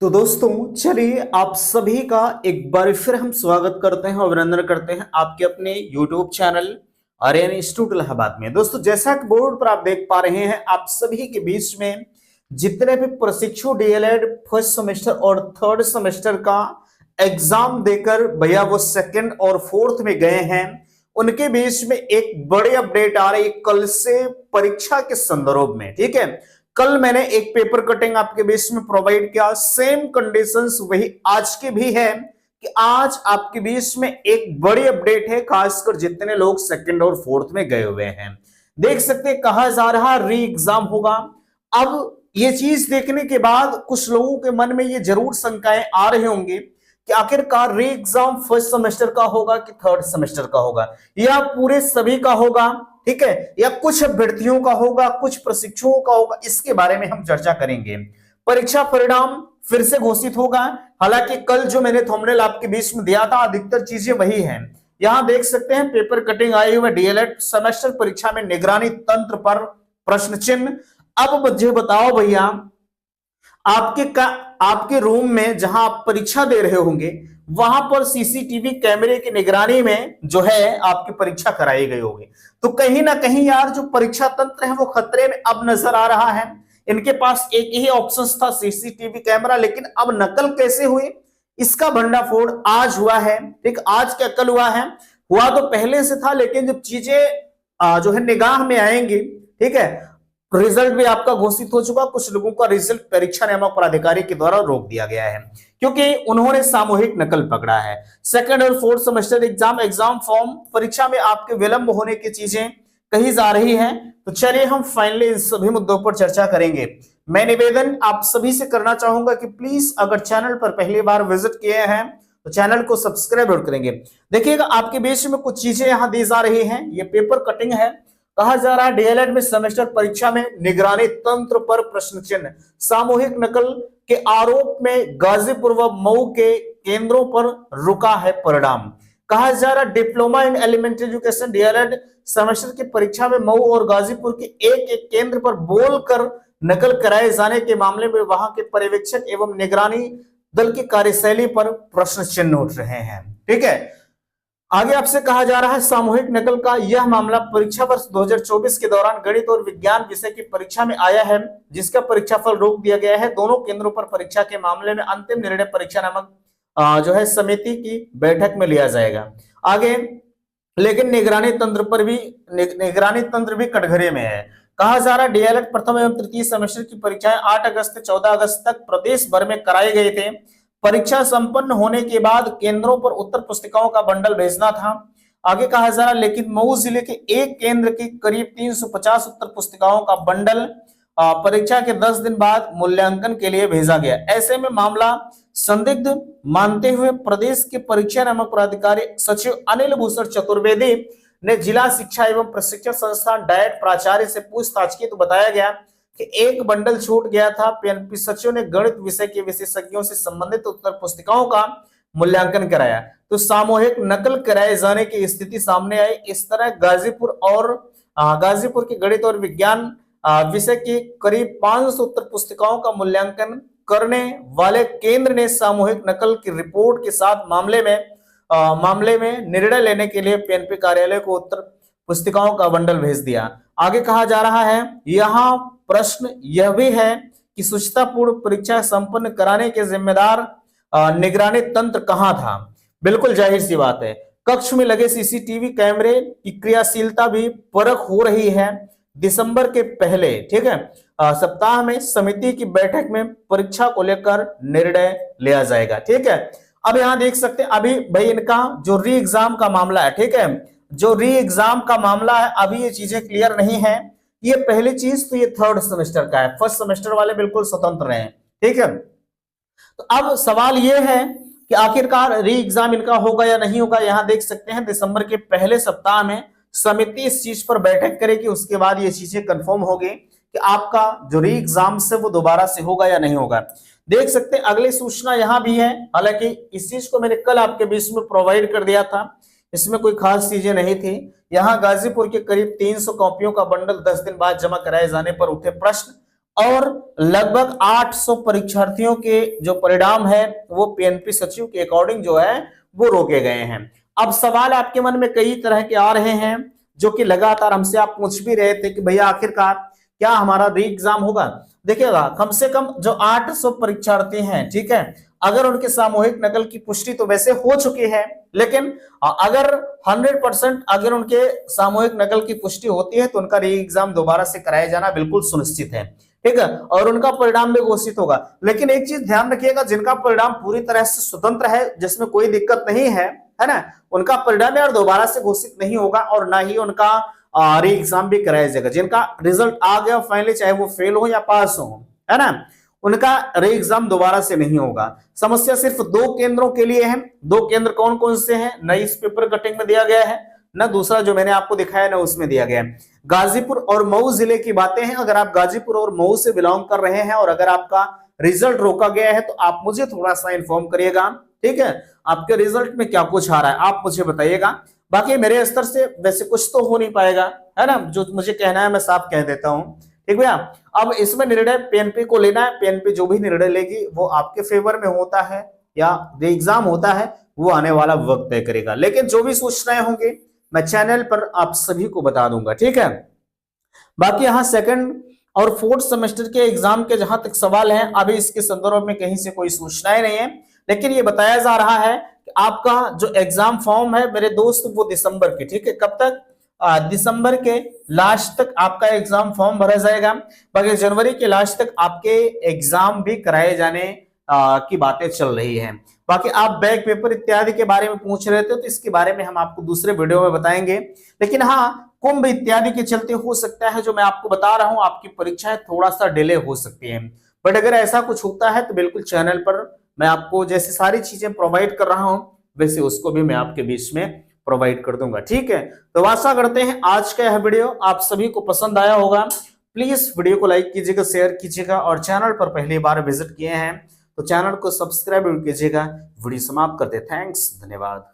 तो दोस्तों चलिए आप सभी का एक बार फिर हम स्वागत करते हैं, अभिनंदन करते हैं आपके अपने YouTube channel Aryan Institute Allahabad में। दोस्तों जैसा कि बोर्ड पर आप देख पा रहे हैं, आप सभी के बीच में जितने भी प्रशिक्षु डीएलएड फर्स्ट सेमेस्टर और थर्ड सेमेस्टर का एग्जाम देकर भैया वो सेकंड और फोर्थ में गए हैं, उनके बीच में एक बड़ी अपडेट आ रही है कल से परीक्षा के संदर्भ में। ठीक है, कल मैंने एक पेपर कटिंग आपके बीच में प्रोवाइड किया, सेम कंडीशंस वही आज के भी है कि आज आपके बीच में एक बड़ी अपडेट है, खासकर जितने लोग सेकंड और फोर्थ में गए हुए हैं। देख सकते हैं कहा जा रहा री एग्जाम होगा। अब ये चीज देखने के बाद कुछ लोगों के मन में ये जरूर शंकाएं आ रहे होंगे कि आखिरकार री एग्जाम फर्स्ट सेमेस्टर का होगा कि थर्ड सेमेस्टर का होगा या पूरे सभी का होगा, ठीक है, या कुछ अभ्यर्थियों का होगा, कुछ प्रशिक्षुओं का होगा। इसके बारे में हम चर्चा करेंगे। परीक्षा परिणाम फिर से घोषित होगा। हालांकि कल जो मैंने थंबनेल आपके बीच में दिया था, अधिकतर चीजें वही हैं। यहां देख सकते हैं पेपर कटिंग आई हुई है, डीएलएड सेमेस्टर परीक्षा में निगरानी तंत्र पर प्रश्न चिन्ह। अब मुझे बताओ भैया, आपके रूम में जहां आप परीक्षा दे रहे होंगे वहां पर सीसीटीवी कैमरे की निगरानी में जो है आपकी परीक्षा कराई गई होगी, तो कहीं ना कहीं यार जो परीक्षा तंत्र है वो खतरे में अब नजर आ रहा है। इनके पास एक ही ऑप्शन था, सीसीटीवी कैमरा, लेकिन अब नकल कैसे हुई इसका भंडाफोड़ आज हुआ है। ठीक, आज क्या कल हुआ है, हुआ तो पहले से था, लेकिन जब चीजें जो है निगाह में आएंगी, ठीक है, रिजल्ट भी आपका घोषित हो चुका। कुछ लोगों का रिजल्ट परीक्षा नियामक प्राधिकारी के द्वारा रोक दिया गया है क्योंकि उन्होंने सामूहिक नकल पकड़ा है। सेकंड और फोर्थ सेमेस्टर एग्जाम फॉर्म परीक्षा में आपके विलंब होने की चीजें कही जा रही हैं। तो चलिए हम फाइनली इन सभी मुद्दों पर चर्चा करेंगे। मैं निवेदन आप सभी से करना चाहूंगा कि प्लीज अगर चैनल पर पहली बार विजिट किए हैं तो चैनल को सब्सक्राइब जरूर करेंगे। देखिएगा आपके बीच में कुछ चीजें यहां दी जा रही हैं। ये पेपर कटिंग है। कहा जा रहा है डीएलएड में सेमेस्टर परीक्षा में निगरानी तंत्र पर प्रश्न चिन्ह, सामूहिक नकल के आरोप में गाजीपुर व मऊ के केंद्रों पर रुका है परिणाम। कहा जा रहा diploma in elementary education DElEd semester की परीक्षा में मऊ और गाजीपुर के एक एक केंद्र पर बोलकर नकल कराए जाने के मामले में वहां के पर्यवेक्षक एवं निगरानी दल की कार्यशैली पर प्रश्न चिन्ह उठ रहे हैं। ठीक है, आगे आपसे कहा जा रहा है सामूहिक नकल का यह मामला परीक्षा वर्ष 2024 के दौरान गणित और विज्ञान विषय की परीक्षा में आया है, जिसका परीक्षाफल रोक दिया गया है। दोनों केंद्रों पर परीक्षा के मामले में अंतिम निर्णय परीक्षा नामक जो है समिति की बैठक में लिया जाएगा। आगे लेकिन निगरानी तंत्र भी कटघरे में है। कहा जा रहा है डीएलएड प्रथम एवं तृतीय सेमेस्टर की परीक्षाएं 8 अगस्त से 14 अगस्त तक प्रदेश भर में कराए गए थे। परीक्षा संपन्न होने के बाद केंद्रों पर उत्तर पुस्तिकाओं का बंडल भेजना था। आगे कहा जा रहा लेकिन मऊ जिले के एक केंद्र की करीब 350 उत्तर पुस्तिकाओं का बंडल परीक्षा के 10 दिन बाद मूल्यांकन के लिए भेजा गया। ऐसे में मामला संदिग्ध मानते हुए प्रदेश के परीक्षा नियामक प्राधिकारी सचिव अनिल भूषण चतुर्वेदी ने जिला शिक्षा एवं प्रशिक्षण संस्थान डायट प्राचार्य से पूछताछ की तो बताया गया कि एक बंडल छूट गया था। पीएनपी सचिव ने गणित विषय के विशेषज्ञों से संबंधित उत्तर पुस्तिकाओं का मूल्यांकन कराया तो सामूहिक नकल कराए जाने की स्थिति सामने आई। इस तरह गाजीपुर के गणित और विज्ञान विषय की करीब 500 उत्तर पुस्तिकाओं का मूल्यांकन करने वाले केंद्र ने सामूहिक नकल की रिपोर्ट के साथ मामले में निर्णय लेने के लिए पीएनपी कार्यालय को उत्तर पुस्तिकाओं का बंडल भेज दिया। आगे कहा जा रहा है यहाँ प्रश्न यह भी है कि शुचितापूर्ण परीक्षा संपन्न कराने के जिम्मेदार निगरानी तंत्र कहां था। बिल्कुल जाहिर सी बात है, कक्ष में लगे सीसीटीवी कैमरे की क्रियाशीलता भी परख हो रही है। दिसंबर के पहले, ठीक है, सप्ताह में समिति की बैठक में परीक्षा को लेकर निर्णय लिया जाएगा। ठीक है, अब यहां देख सकते हैं अभी भाई इनका जो री एग्जाम का मामला है, ठीक है, जो री एग्जाम का मामला है अभी ये चीजें क्लियर नहीं है। ये पहली चीज तो ये थर्ड सेमेस्टर का है, फर्स्ट सेमेस्टर वाले बिल्कुल स्वतंत्र हैं। ठीक है, तो अब सवाल ये है कि आखिरकार री एग्जाम इनका होगा या नहीं होगा। यहां देख सकते हैं दिसंबर के पहले सप्ताह में समिति इस चीज पर बैठक करेगी, उसके बाद ये चीजें कंफर्म होगी कि आपका जो री एग्जाम से वो दोबारा से होगा या नहीं होगा। देख सकते हैं अगली सूचना यहां भी है, हालांकि इस चीज को मैंने कल आपके बीच में प्रोवाइड कर दिया था, इसमें कोई खास चीजें नहीं थी। यहाँ गाजीपुर के करीब 300 कॉपियों का बंडल 10 दिन बाद जमा कराए जाने पर उठे प्रश्न। और लगभग 800 परीक्षार्थियों के जो परिणाम है वो पीएनपी सचिव के अकॉर्डिंग जो है वो रोके गए हैं। अब सवाल आपके मन में कई तरह के आ रहे हैं जो कि लगातार हमसे आप पूछ भी रहे थे कि भैया आखिरकार क्या हमारा री एग्जाम होगा। देखिएगा, कम से कम जो 800 परीक्षार्थी हैं, ठीक है, अगर उनके सामूहिक नकल की पुष्टि तो वैसे हो चुकी है, लेकिन अगर 100% अगर उनके सामूहिक नकल की पुष्टि होती है तो उनका री एग्जाम दोबारा से कराया जाना बिल्कुल सुनिश्चित है, ठीक है, और उनका परिणाम भी घोषित होगा। लेकिन एक चीज ध्यान रखिएगा, जिनका परिणाम पूरी तरह से स्वतंत्र है, जिसमें कोई दिक्कत नहीं है ना, उनका परिणाम यार दोबारा से घोषित नहीं होगा और ना ही उनका री एग्जाम भी कराया जाएगा। जिनका रिजल्ट आ गया फाइनली, चाहे वो फेल हो या पास हो, है ना, उनका री एग्जाम दोबारा से नहीं होगा। समस्या सिर्फ 2 केंद्रों के लिए है। 2 केंद्र कौन कौन से हैं, न इस पेपर कटिंग में दिया गया है, न दूसरा जो मैंने आपको दिखाया ना उसमें दिया गया है। गाजीपुर और मऊ जिले की बातें हैं। अगर आप गाजीपुर और मऊ से बिलोंग कर रहे हैं और अगर आपका रिजल्ट रोका गया है तो आप मुझे थोड़ा सा इन्फॉर्म करिएगा, ठीक है, आपके रिजल्ट में क्या कुछ आ रहा है आप मुझे बताइएगा। बाकी मेरे स्तर से वैसे कुछ तो हो नहीं पाएगा, है ना, जो मुझे कहना है मैं साफ कह देता हूं, ठीक भैया। अब इसमें निर्णय पीएनपी को लेना है। पीएनपी जो भी निर्णय लेगी वो आपके फेवर में होता है या एग्जाम होता है वो आने वाला वक्त तय करेगा। लेकिन जो भी सूचनाएं होंगी मैं चैनल पर आप सभी को बता दूंगा, ठीक है। बाकी यहाँ 2nd और 4th सेमेस्टर के एग्जाम के जहां तक सवाल हैं, अभी इसके संदर्भ में कहीं से कोई सूचनाएं नहीं है, लेकिन ये बताया जा रहा है कि आपका जो एग्जाम फॉर्म है मेरे दोस्त वो दिसंबर के, ठीक है, कब तक, दिसंबर के लास्ट तक आपका एग्जाम फॉर्म भरा जाएगा। बाकी जनवरी के लास्ट तक आपके एग्जाम भी कराए जाने की बातें चल रही हैं। बाकी आप बैक पेपर इत्यादि के बारे में पूछ रहे थे तो इसके बारे में हम आपको दूसरे वीडियो में बताएंगे। लेकिन हाँ, कुंभ इत्यादि के चलते हो सकता है जो मैं आपको बता रहा हूं आपकी परीक्षाएं थोड़ा सा डिले हो सकती हैं, बट अगर ऐसा कुछ होता है तो बिल्कुल चैनल पर मैं आपको जैसे सारी चीजें प्रोवाइड कर रहा हूं वैसे उसको भी मैं आपके बीच में प्रोवाइड कर दूंगा, ठीक है। तो आशा करते हैं आज का यह वीडियो आप सभी को पसंद आया होगा। प्लीज वीडियो को लाइक कीजिएगा, शेयर कीजिएगा और चैनल पर पहली बार विजिट किए हैं तो चैनल को सब्सक्राइब कीजिएगा। वीडियो समाप्त करते, थैंक्स, धन्यवाद।